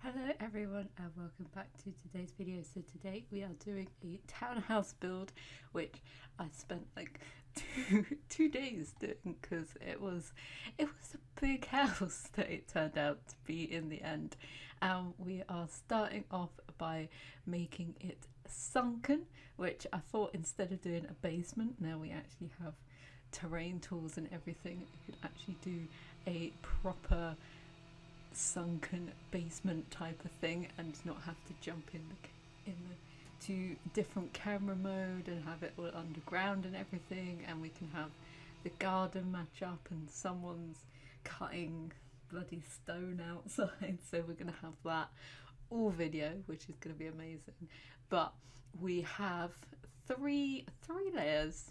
Hello everyone and welcome back to today's video. So today we are doing a townhouse build, which I spent like two days doing because it was a big house that it turned out to be in the end. We are starting off by making it sunken, which I thought instead of doing a basement, now we actually have terrain tools and everything, we could actually do a proper sunken basement type of thing and not have to jump in the to different camera mode and have it all underground and everything, and we can have the garden match up and someone's cutting bloody stone outside, so we're gonna have that all video, which is gonna be amazing. But we have three layers,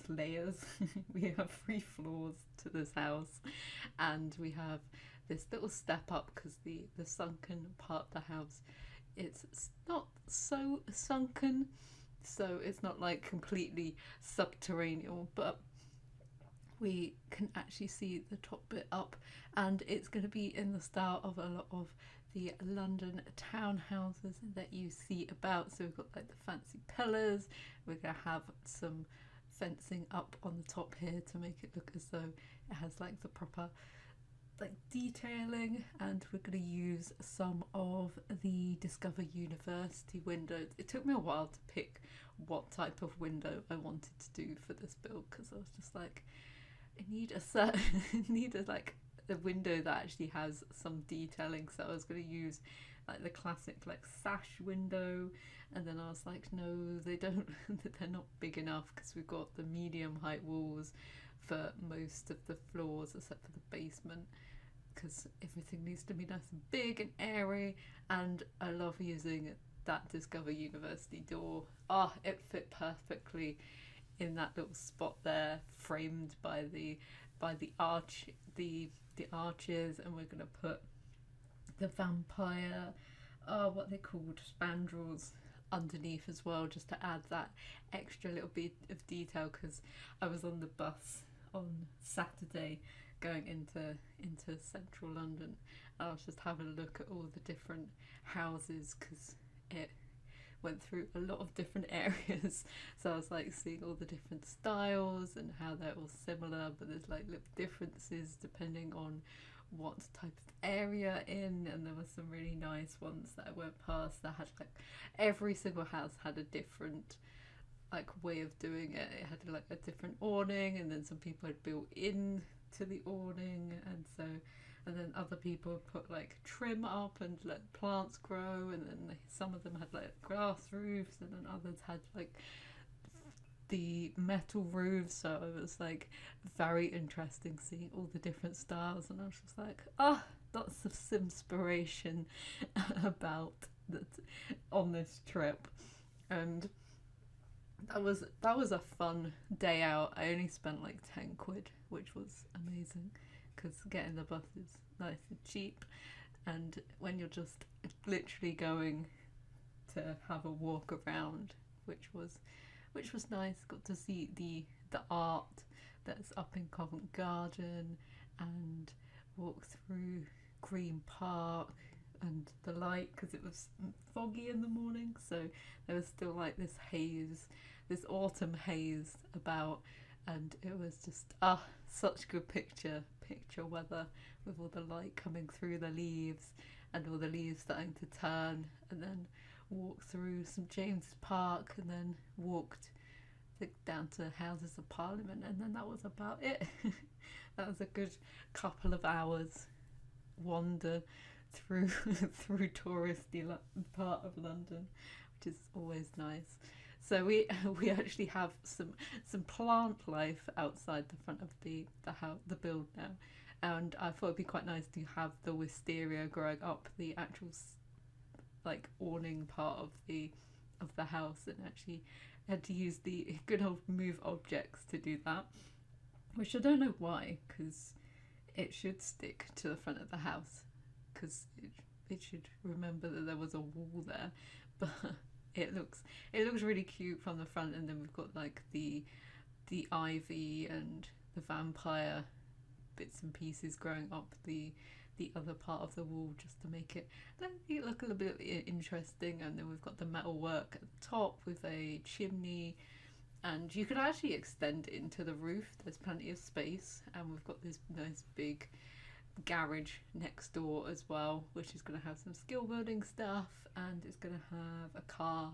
layers. We have 3 floors to this house, and we have this little step up because the sunken part of the house, it's not so sunken, so it's not like completely subterranean, but we can actually see the top bit up, and it's going to be in the style of a lot of the London townhouses that you see about. So we've got like the fancy pillars, we're going to have some fencing up on the top here to make it look as though it has like the proper like detailing, and we're going to use some of the Discover University windows. It took me a while to pick what type of window I wanted to do for this build because I was just like, I need a certain like a window that actually has some detailing. So I was going to use like the classic like sash window, and then I was like, no, they don't they're not big enough because we've got the medium height walls for most of the floors except for the basement, because everything needs to be nice and big and airy, and I love using that Discover University door. Oh, it fit perfectly in that little spot there, framed by the arch, the arches, and we're gonna put the vampire, what they called, spandrels underneath as well, just to add that extra little bit of detail, because I was on the bus on Saturday going into central London, and I was just having a look at all the different houses because it went through a lot of different areas, so I was like seeing all the different styles and how they're all similar, but there's like little differences depending on what type of area in, and there were some really nice ones that I went past that had like every single house had a different like way of doing it. It had like a different awning, and then some people had built in to the awning, and then other people put like trim up and let plants grow, and then some of them had like glass roofs, and then others had like the metal roofs. So it was like very interesting seeing all the different styles, and I was just like, lots of inspiration about that on this trip. And that was a fun day out. I only spent like 10 quid, which was amazing because getting the bus is nice and cheap, and when you're just literally going to have a walk around, which was nice. Got to see the art that's up in Covent Garden, and walk through Green Park and the light, because it was foggy in the morning, so there was still like this haze, this autumn haze about, and it was just such good picture weather with all the light coming through the leaves and all the leaves starting to turn, and then walked through St James's Park, and then walked down to Houses of Parliament, and then that was about it. That was a good couple of hours wander through touristy part of London, which is always nice. So we actually have some plant life outside the front of the house, the build now, and I thought it'd be quite nice to have the wisteria growing up the actual like awning part of the house, and actually had to use the good old move objects to do that, which I don't know why, because it should stick to the front of the house, because it should remember that there was a wall there, but it looks really cute from the front. And then we've got like the ivy and the vampire bits and pieces growing up the the other part of the wall just to make it look a little bit interesting. And then we've got the metal work at the top with a chimney, and you could actually extend it into the roof. There's plenty of space, and we've got this nice big garage next door as well, which is going to have some skill building stuff, and it's going to have a car,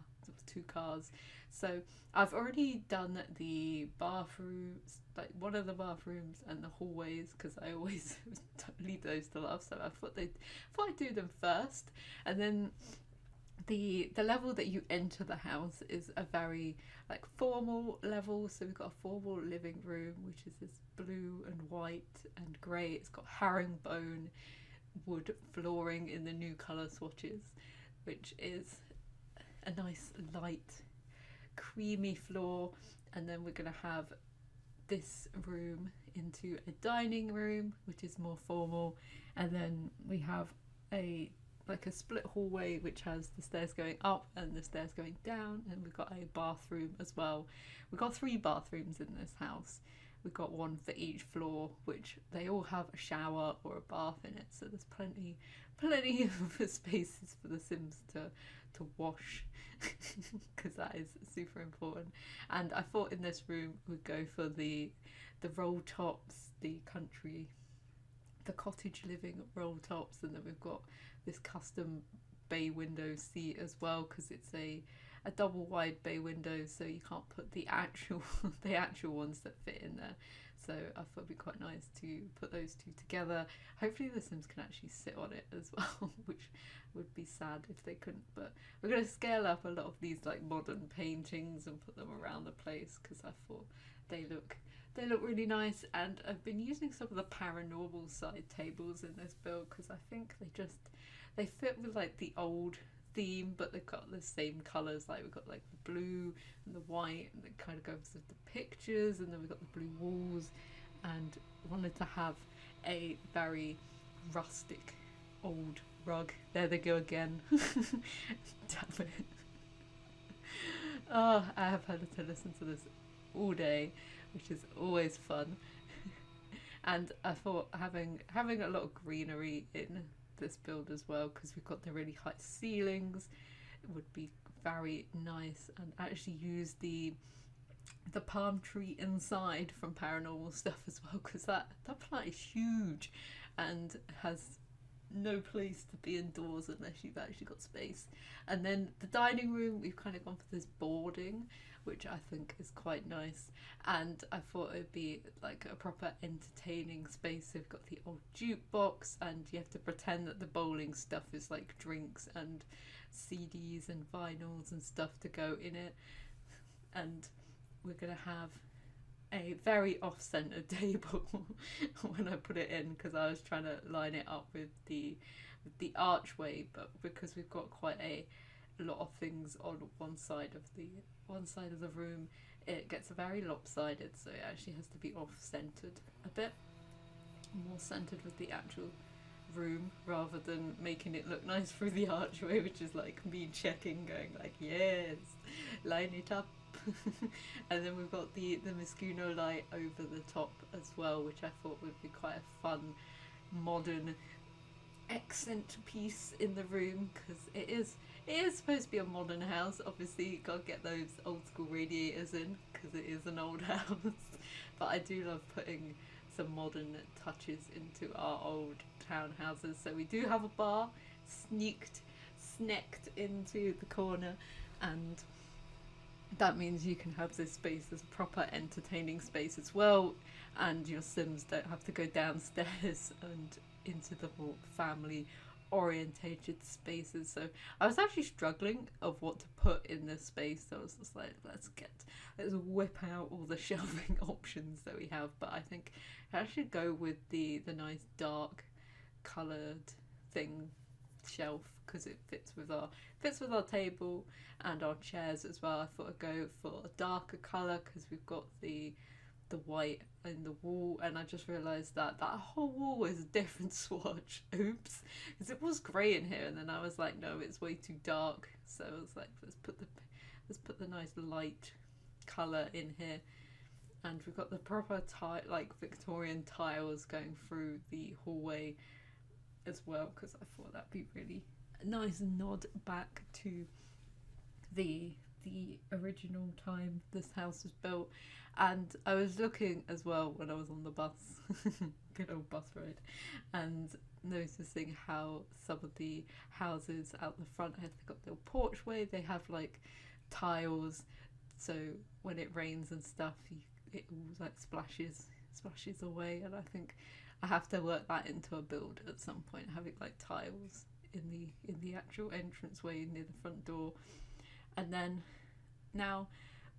2 cars. So I've already done the bathrooms, like one of the bathrooms and the hallways, because I always leave those to last. So I thought I'd do them first, and then the level that you enter the house is a very like formal level. So we've got a formal living room, which is this blue and white and grey. It's got herringbone wood flooring in the new colour swatches, which is a nice light creamy floor. And then we're going to have this room into a dining room, which is more formal, and then we have a split hallway which has the stairs going up and the stairs going down, and we've got a bathroom as well. We've got 3 bathrooms in this house. We've got one for each floor, which they all have a shower or a bath in it, so there's plenty of spaces for the Sims to wash, because that is super important. And I thought in this room we'd go for the roll tops, the cottage living roll tops, and then we've got this custom bay window seat as well, because it's a double wide bay window, so you can't put the actual ones that fit in there. So I thought it'd be quite nice to put those 2 together. Hopefully the Sims can actually sit on it as well, which would be sad if they couldn't. But we're going to scale up a lot of these like modern paintings and put them around the place, because I thought they look really nice. And I've been using some of the paranormal side tables in this build, because I think they fit with like the old theme, but they've got the same colours. Like we've got like the blue and the white, and it kind of goes with the pictures, and then we've got the blue walls, and wanted to have a very rustic old rug. There they go again. Damn it. Oh, I have had to listen to this all day, which is always fun. And I thought having a lot of greenery in this build as well, because we've got the really high ceilings, it would be very nice. And actually use the palm tree inside from Paranormal Stuff as well, because that plant is huge and has no place to be indoors unless you've actually got space. And then the dining room, we've kind of gone for this boarding, which I think is quite nice, and I thought it'd be like a proper entertaining space. They've got the old jukebox, and you have to pretend that the bowling stuff is like drinks and CDs and vinyls and stuff to go in it. And we're gonna have a very off-center table when I put it in, because I was trying to line it up with the archway, but because we've got quite a lot of things on one side of the room, it gets very lopsided, so it actually has to be off-centered a bit, more centered with the actual room, rather than making it look nice through the archway, which is like me checking, going like, yes, line it up. And then we've got the Mosquito light over the top as well, which I thought would be quite a fun modern accent piece in the room, because it is supposed to be a modern house. Obviously you gotta get those old school radiators in, because it is an old house. But I do love putting some modern touches into our old townhouses. So we do have a bar sneaked into the corner, and that means you can have this space as a proper entertaining space as well, and your Sims don't have to go downstairs and into the more family orientated spaces. So I was actually struggling of what to put in this space, so I was just like, let's whip out all the shelving options that we have. But I think I should go with the nice dark coloured thing shelf, because it fits with our table and our chairs as well. I thought I'd go for a darker colour, because we've got the white in the wall, and I just realised that whole wall is a different swatch. Oops, because it was grey in here, and then I was like, no, it's way too dark. So I was like, let's put the nice light colour in here. And we've got the proper like Victorian tiles going through the hallway as well, because I thought that'd be really a nice nod back to the original time this house was built. And I was looking as well when I was on the bus, good old bus ride, and noticing how some of the houses out the front have got the little porchway, they have like tiles, so when it rains and stuff it all like splashes away. And I think I have to work that into a build at some point, having like tiles in the actual entranceway near the front door. And then now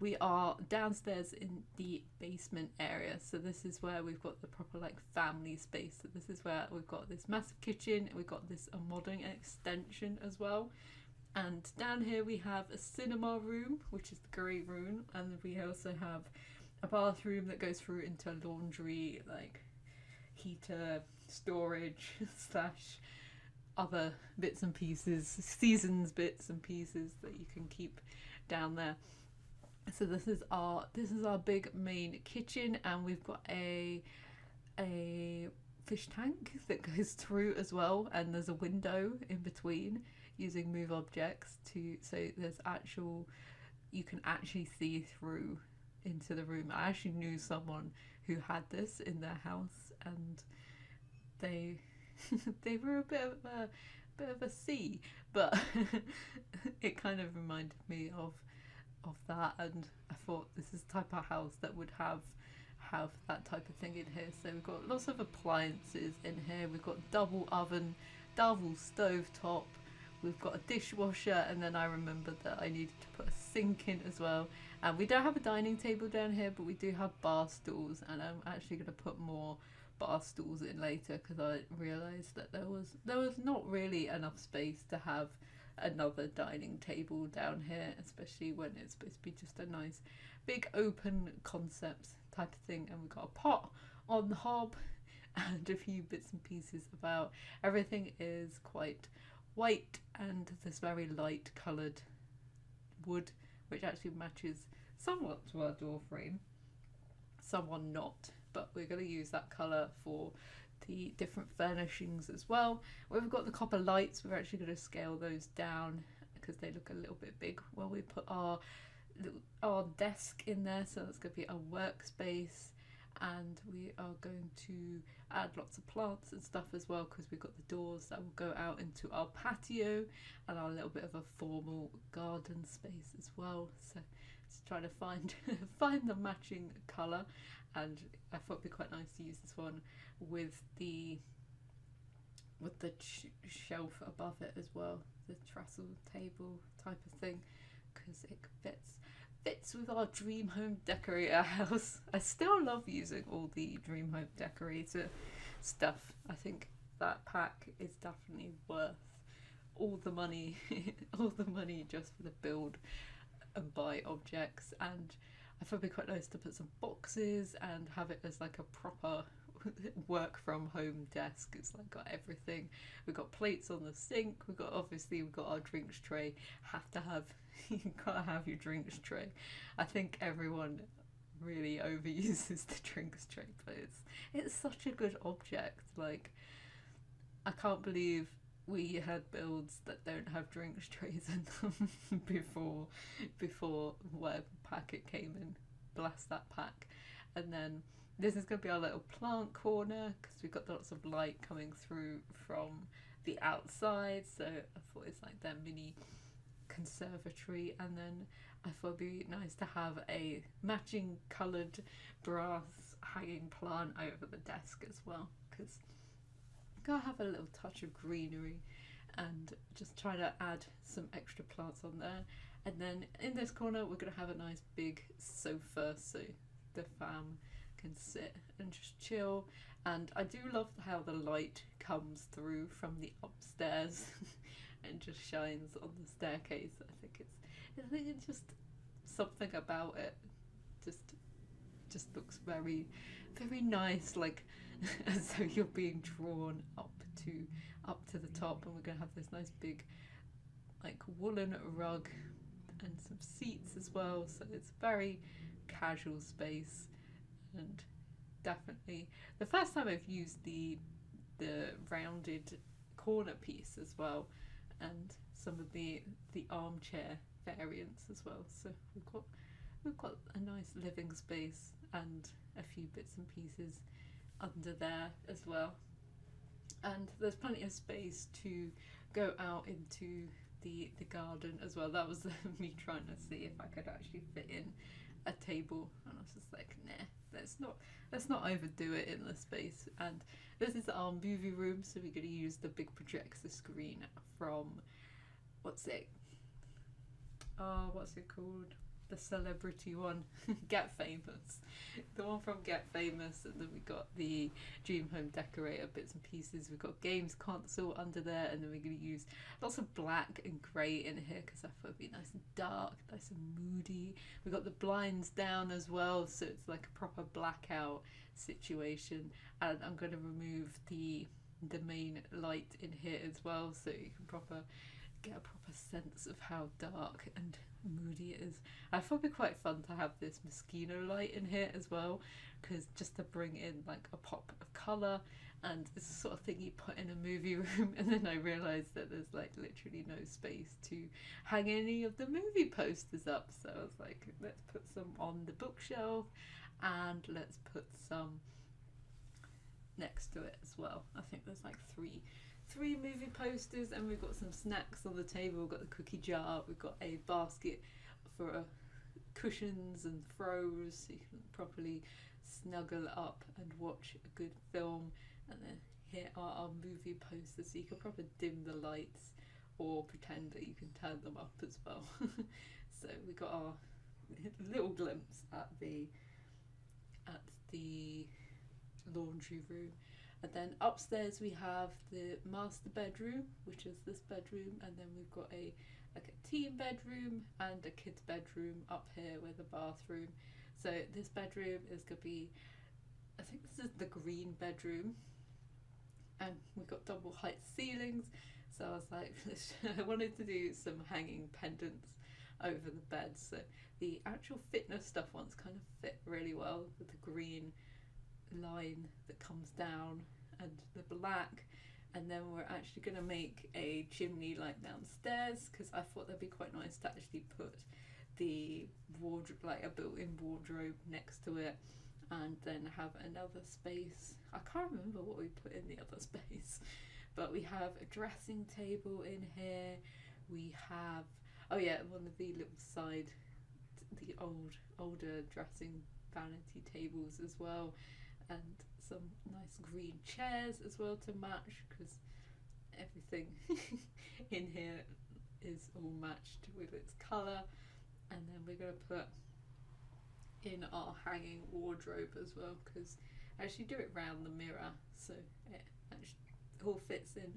we are downstairs in the basement area, so this is where we've got the proper like family space. So this is where we've got this massive kitchen, and we've got this a modern extension as well. And down here we have a cinema room, which is the grey room, and we also have a bathroom that goes through into a laundry, like heater, storage slash other bits and pieces, seasons bits and pieces that you can keep down there. So this is our big main kitchen, and we've got a fish tank that goes through as well, and there's a window in between using move objects so there's you can actually see through into the room. I actually knew someone who had this in their house, and they were a bit of a sea, but it kind of reminded me of that, and I thought this is the type of house that would have that type of thing in here. So we've got lots of appliances in here. We've got double oven, double stove top, we've got a dishwasher, and then I remembered that I needed to put a sink in as well. And we don't have a dining table down here, but we do have bar stools, and I'm actually going to put more bar stools in later, because I realised that there was not really enough space to have another dining table down here, especially when it's supposed to be just a nice big open concept type of thing. And we've got a pot on the hob and a few bits and pieces about. Everything is quite white and this very light coloured wood, which actually matches somewhat to our door frame, somewhat not, but we're going to use that colour for the different furnishings as well. We've got the copper lights. We're actually going to scale those down because they look a little bit big when we put our desk in there, so that's going to be our workspace. And we are going to add lots of plants and stuff as well, because we've got the doors that will go out into our patio and our little bit of a formal garden space as well. So just trying to find the matching colour, and I thought it'd be quite nice to use this one with the shelf above it as well, the trestle table type of thing, because it fits with our dream home decorator house. I still love using all the dream home decorator stuff. I think that pack is definitely worth all the money just for the build and buy objects. And I thought it'd be quite nice to put some boxes and have it as like a proper work from home desk. It's like got everything. We've got plates on the sink, we've got our drinks tray. You gotta have your drinks tray. I think everyone really overuses the drinks tray, but it's such a good object. Like, I can't believe we had builds that don't have drinks trays in them before whatever pack it came in. Blast that pack. And then this is going to be our little plant corner, because we've got lots of light coming through from the outside, so I thought it's like their mini conservatory. And then I thought it'd be nice to have a matching coloured brass hanging plant over the desk as well, because gotta have a little touch of greenery, and just try to add some extra plants on there. And then in this corner we're going to have a nice big sofa, so the fam can sit and just chill. And I do love how the light comes through from the upstairs and just shines on the staircase. I think it's just something about it just looks very, very nice, like as though you're being drawn up to the top. And we're gonna have this nice big like woolen rug and some seats as well, so it's very casual space. And definitely the first time I've used the rounded corner piece as well, and some of the armchair variants as well. So we've got a nice living space and a few bits and pieces under there as well. And there's plenty of space to go out into the garden as well. That was me trying to see if I could actually fit in a table, and I was just like, nah, let's not overdo it in the space. And this is our movie room, so we're going to use the big projector screen from what's it called, the celebrity one, Get Famous, the one from Get Famous. And then we got the Dream Home Decorator bits and pieces. We've got games console under there, and then we're going to use lots of black and grey in here because I thought it'd be nice and dark, nice and moody. We've got the blinds down as well, so it's like a proper blackout situation. And I'm going to remove the main light in here as well, so you can get a proper sense of how dark and moody it is. I thought it'd be quite fun to have this mosquito light in here as well, because just to bring in like a pop of colour, and it's the sort of thing you put in a movie room. And then I realised that there's like literally no space to hang any of the movie posters up, so I was like, let's put some on the bookshelf and let's put some next to it as well. I think there's like three movie posters, and we've got some snacks on the table. We've got the cookie jar, we've got a basket for cushions and throws so you can properly snuggle up and watch a good film. And then here are our movie posters, so you can probably dim the lights or pretend that you can turn them up as well. So we got our little glimpse at the laundry room. And then upstairs we have the master bedroom, which is this bedroom, and then we've got a teen bedroom and a kid's bedroom up here with a bathroom. So this bedroom is going to be, I think this is the green bedroom, and we've got double height ceilings. So I was like, I wanted to do some hanging pendants over the bed, so the actual fitness stuff ones kind of fit really well with the green line that comes down and the black. And then we're actually going to make a chimney like downstairs, because I thought that'd be quite nice to actually put the wardrobe, like a built-in wardrobe next to it, and then have another space. I can't remember what we put in the other space, but we have a dressing table in here. We have, oh yeah, one of the little side, the older dressing vanity tables as well, and some nice green chairs as well to match, because everything in here is all matched with its colour. And then we're going to put in our hanging wardrobe as well, because I actually do it round the mirror, so it actually all fits in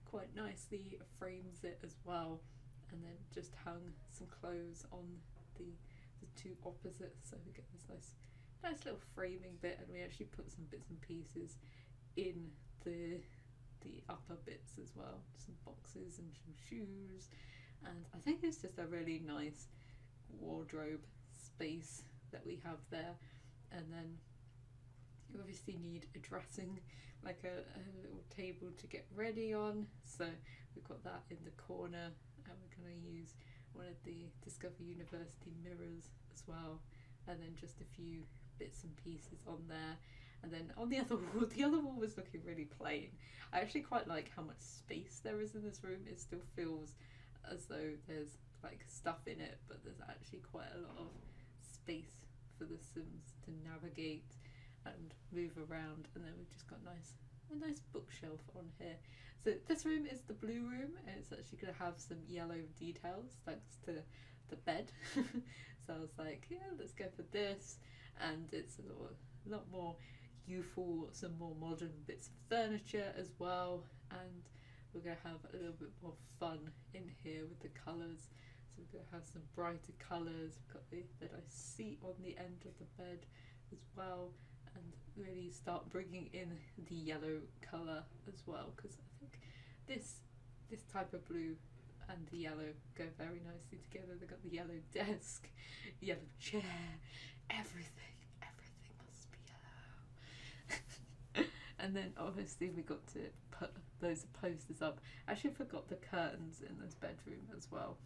quite nicely, frames it as well. And then just hung some clothes on the two opposites, so we get this nice little framing bit. And we actually put some bits and pieces in the upper bits as well, some boxes and some shoes. And I think it's just a really nice wardrobe space that we have there. And then you obviously need a dressing, like a little table to get ready on, so we've got that in the corner. And we're going to use one of the Discover University mirrors as well, and then just a few bits and pieces on there. And then on the other wall was looking really plain. I actually quite like how much space there is in this room. It still feels as though there's like stuff in it, but there's actually quite a lot of space for the Sims to navigate and move around. And then we've just got a nice bookshelf on here. So this room is the blue room, and it's actually going to have some yellow details thanks to the bed. So I was like, yeah, let's go for this. And it's a lot more youthful, some more modern bits of furniture as well. And we're going to have a little bit more fun in here with the colours. So we're going to have some brighter colours. We've got the nice seat on the end of the bed as well, and really start bringing in the yellow colour as well, because I think this type of blue and the yellow go very nicely together. They've got the yellow desk, yellow chair, everything must be yellow. And then obviously we got to put those posters up. I actually forgot the curtains in this bedroom as well.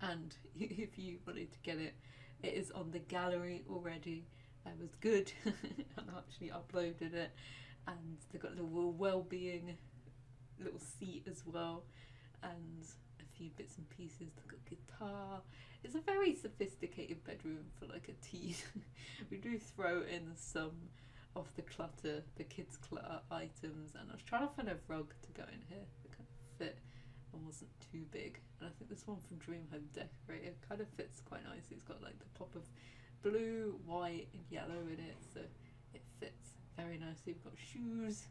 And if you wanted to get it, it is on the gallery already. It was good. And I actually uploaded it. And they've got a little well-being little seat as well. And a few bits and pieces. They've got guitar. It's a very sophisticated bedroom for like a teen. We do throw in some of the clutter, the kids' clutter items, and I was trying to find a rug to go in here that kind of fit and wasn't too big. And I think this one from Dream Home Decorator kind of fits quite nicely. It's got like the pop of blue, white and yellow in it, so it fits very nicely. We've got shoes,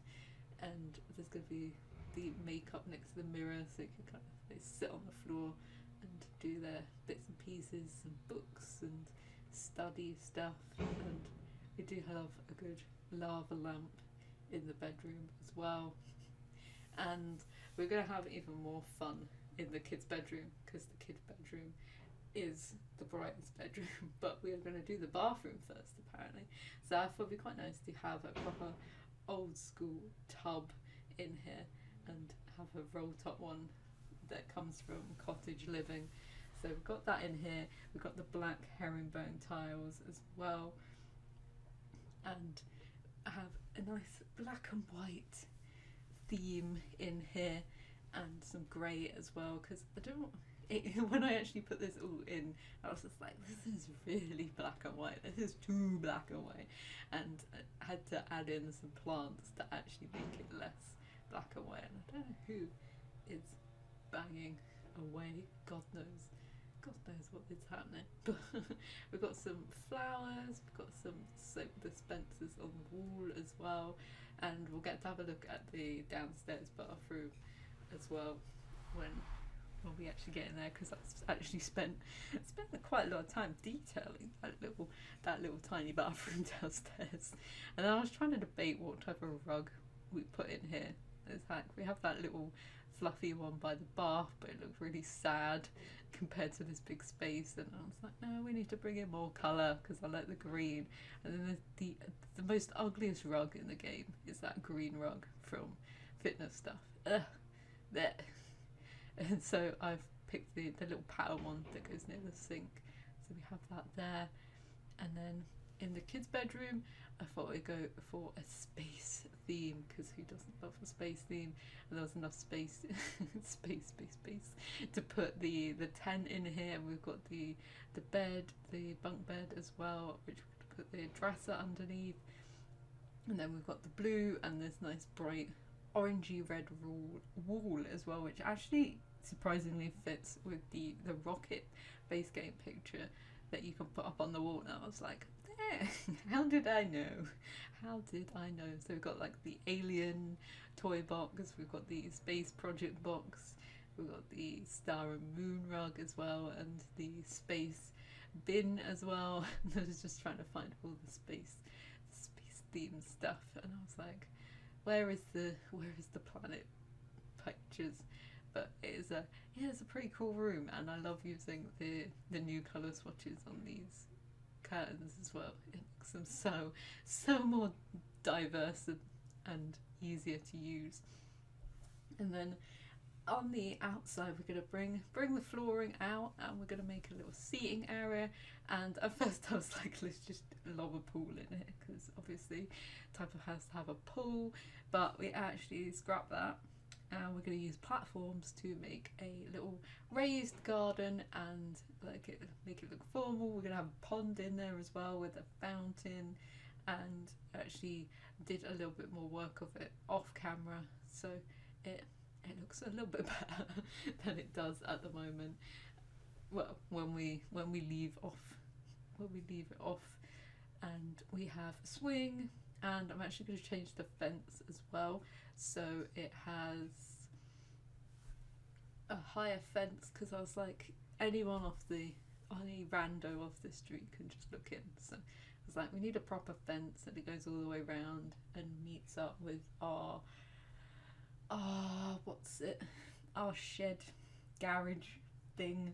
and there's going to be the makeup next to the mirror, so you can kind of they sit on the floor and do their bits and pieces and books and study stuff. And we do have a good lava lamp in the bedroom as well. And we're going to have even more fun in the kids' bedroom, because the kids' bedroom is the brightest bedroom, but we are going to do the bathroom first apparently. So I thought it'd be quite nice to have a proper old school tub in here and have a roll top one that comes from cottage living. So we've got that in here. We've got the black herringbone tiles as well, and I have a nice black and white theme in here and some grey as well, because I don't when I actually put this all in, I was just like, this is really black and white, this is too black and white, and I had to add in some plants to actually make it less black and white. And I don't know who is banging away, God knows what is happening. But we've got some flowers, we've got some soap dispensers on the wall as well, and we'll get to have a look at the downstairs bathroom as well when we actually get in there, because I've actually spent quite a lot of time detailing that little tiny bathroom downstairs. And then I was trying to debate what type of rug we put in here. It's like we have that little fluffy one by the bath, but it looked really sad compared to this big space, and I was like, no, we need to bring in more colour because I like the green. And then the most ugliest rug in the game is that green rug from Fitness Stuff. Ugh, there. And so I've picked the little pattern one that goes near the sink, so we have that there. And then in the kids' bedroom, I thought we'd go for a space theme, because who doesn't love a space theme? And there was enough space space to put the tent in here. We've got the bed, the bunk bed as well, which we could put the dresser underneath. And then we've got the blue and this nice bright orangey red wall as well, which actually surprisingly fits with the rocket base game picture that you can put up on the wall. And I was like, there, how did I know? So we've got like the alien toy box, we've got the space project box, we've got the star and moon rug as well, and the space bin as well. I was just trying to find all the space themed stuff, and I was like, where is the planet pictures? But it's a pretty cool room, and I love using the new colour swatches on these curtains as well. It makes them so more diverse and easier to use. And then on the outside, we're going to bring the flooring out, and we're going to make a little seating area. And at first I was like, let's just lob a pool in it, because obviously type of house to have a pool, but we actually scrapped that, and we're going to use platforms to make a little raised garden and make it look formal. We're going to have a pond in there as well with a fountain, and actually did a little bit more work of it off camera, so it looks a little bit better than it does at the moment. Well, when we leave it off, and we have a swing, and I'm actually going to change the fence as well, so it has a higher fence, because I was like, any rando off the street can just look in. So I was like, we need a proper fence, and it goes all the way around and meets up with our shed garage thing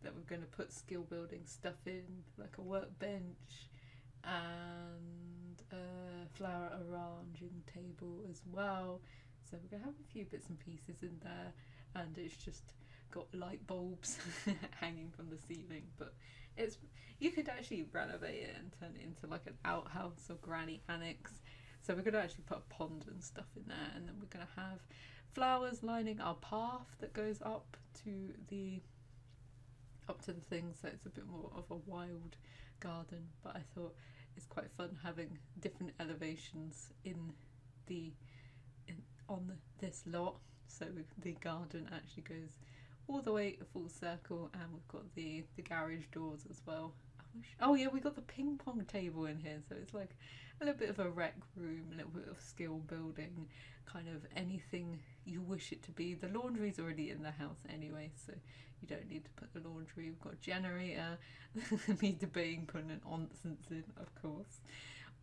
that we're going to put skill building stuff in, like a workbench and a flower arranging table as well. So we're gonna have a few bits and pieces in there, and it's just got light bulbs hanging from the ceiling. But it's, you could actually renovate it and turn it into like an outhouse or granny annex. So we're gonna actually put a pond and stuff in there, and then we're gonna have flowers lining our path that goes up to the thing, so it's a bit more of a wild garden. But I thought it's quite fun having different elevations on this lot. So the garden actually goes all the way a full circle, and we've got the garage doors as well. Oh yeah, we got the ping pong table in here, so it's like a little bit of a rec room, a little bit of skill building, kind of anything you wish it to be. The laundry's already in the house anyway, so you don't need to put the laundry. We've got a generator. Me debating putting an onsense in, of course.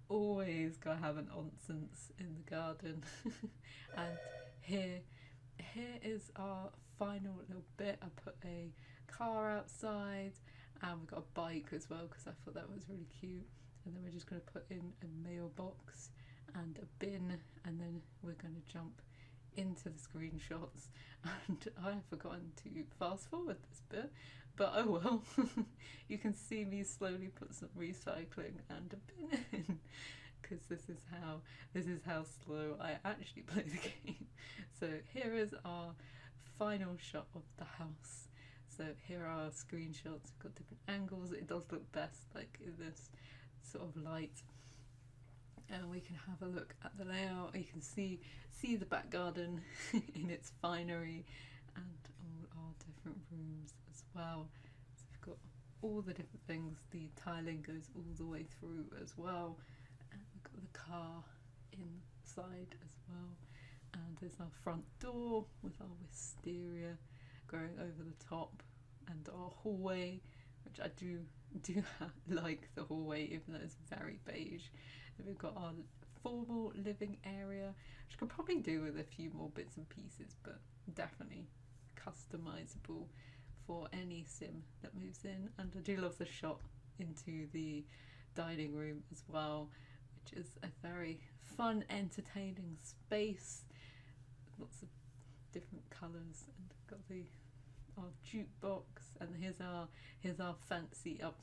Always gotta have an onsense in the garden. And here is our final little bit. I put a car outside, and we've got a bike as well because I thought that was really cute. And then we're just going to put in a mailbox and a bin, and then we're going to jump into the screenshots. And I have forgotten to fast forward this bit, but oh well. You can see me slowly put some recycling and a bin in, because this is how slow I actually play the game. So here is our final shot of the house. So here are our screenshots. We've got different angles. It does look best like in this sort of light, and we can have a look at the layout. You can see the back garden in its finery, and all our different rooms as well. So we've got all the different things. The tiling goes all the way through as well, and we've got the car inside as well, and there's our front door with our wisteria growing over the top, and our hallway, which I do like the hallway, even though it's very beige. Then we've got our formal living area, which could probably do with a few more bits and pieces, but definitely customizable for any sim that moves in. And I do love the shot into the dining room as well, which is a very fun, entertaining space. Lots of different colours, and got our jukebox, and here's our fancy up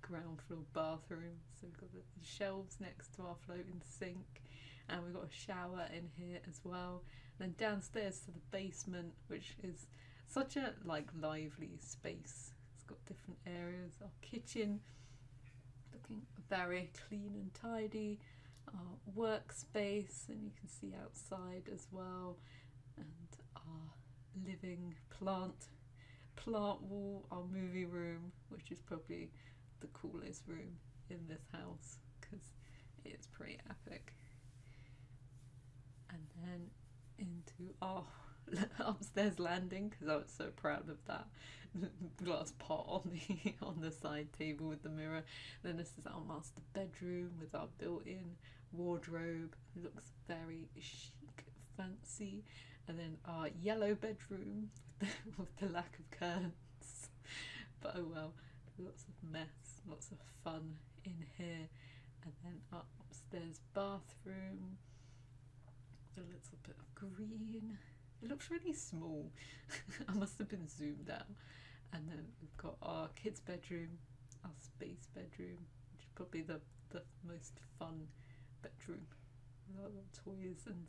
ground floor bathroom. So we've got the shelves next to our floating sink, and we've got a shower in here as well. And then downstairs to the basement, which is such a lively space. It's got different areas. Our kitchen looking very clean and tidy. Our workspace, and you can see outside as well, and our living plant wall, our movie room, which is probably the coolest room in this house because it's pretty epic. And then into our upstairs landing, because I was so proud of that glass pot on the side table with the mirror. Then this is our master bedroom with our built-in wardrobe. It looks very chic, fancy. And then our yellow bedroom with the lack of curtains. But oh well, lots of mess, lots of fun in here. And then our upstairs bathroom, a little bit of green. It looks really small. I must have been zoomed out. And then we've got our kids' bedroom, our space bedroom, which is probably the most fun bedroom. With all the toys and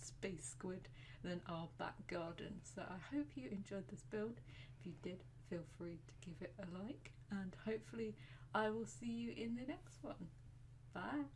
space squid. And then our back garden. So I hope you enjoyed this build. If you did, feel free to give it a like, and hopefully I will see you in the next one. Bye.